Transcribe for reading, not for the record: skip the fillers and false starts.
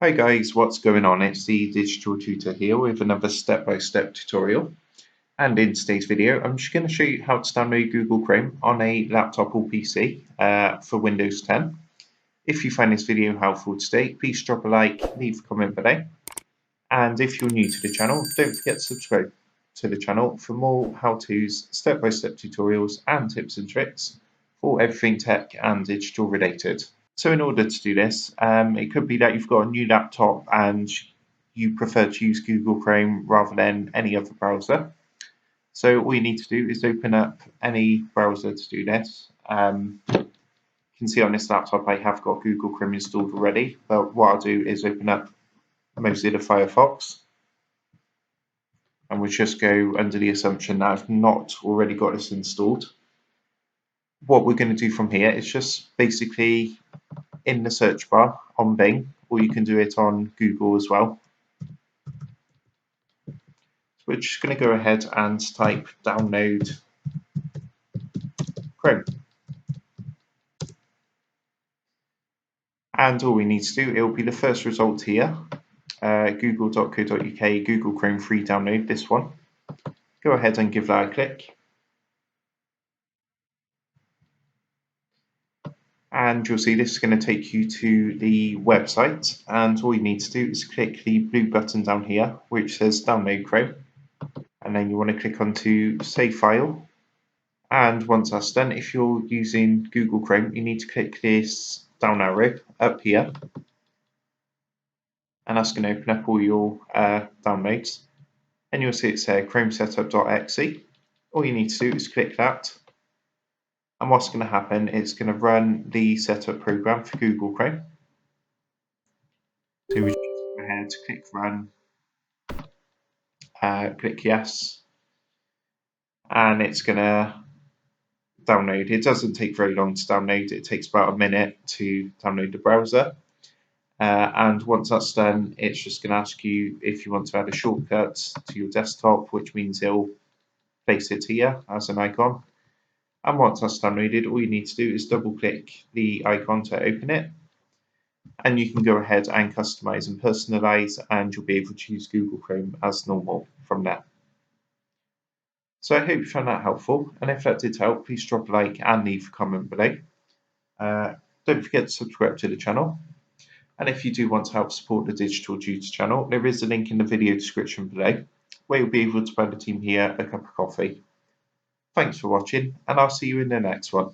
Hi guys, what's going on? It's the Digital Tutor here with another step-by-step tutorial. And in today's video, I'm just going to show you how to download Google Chrome on a laptop or PC for Windows 10. If you find this video helpful today, please drop a like, leave a comment below. And if you're new to the channel, don't forget to subscribe to the channel for more how-tos, step-by-step tutorials and tips and tricks for everything tech and digital related. So in order to do this, it could be that you've got a new laptop and you prefer to use Google Chrome rather than any other browser. So all you need to do is open up any browser to do this. You can see on this laptop I have got Google Chrome installed already, but what I'll do is open up Mozilla Firefox, and we'll just go under the assumption that I've not already got this installed. What we're going to do from here is just basically in the search bar on Bing, or you can do it on Google as well. So we're just going to go ahead and type download Chrome. And all we need to do, it will be the first result here, google.co.uk, Google Chrome free download, this one. Go ahead and give that a click. And you'll see this is going to take you to the website, and all you need to do is click the blue button down here which says download Chrome, and then you want to click onto save file. And once that's done, if you're using Google Chrome, you need to click this down arrow up here, and that's going to open up all your downloads, and you'll see it's Chrome setup.exe. All you need to do is click that, and what's going to happen, it's going to run the setup program for Google Chrome. So we just go ahead, click run, click yes, and it's going to download. It doesn't take very long to download, it takes about a minute to download the browser. And once that's done, it's just going to ask you if you want to add a shortcut to your desktop, which means it'll place it here as an icon. And once that's downloaded, all you need to do is double click the icon to open it, and you can go ahead and customize and personalize, and you'll be able to use Google Chrome as normal from there. So I hope you found that helpful, and if that did help, please drop a like and leave a comment below. Don't forget to subscribe to the channel. And if you do want to help support the Digital Tutor channel, there is a link in the video description below where you'll be able to buy the team here a cup of coffee. Thanks for watching, and I'll see you in the next one.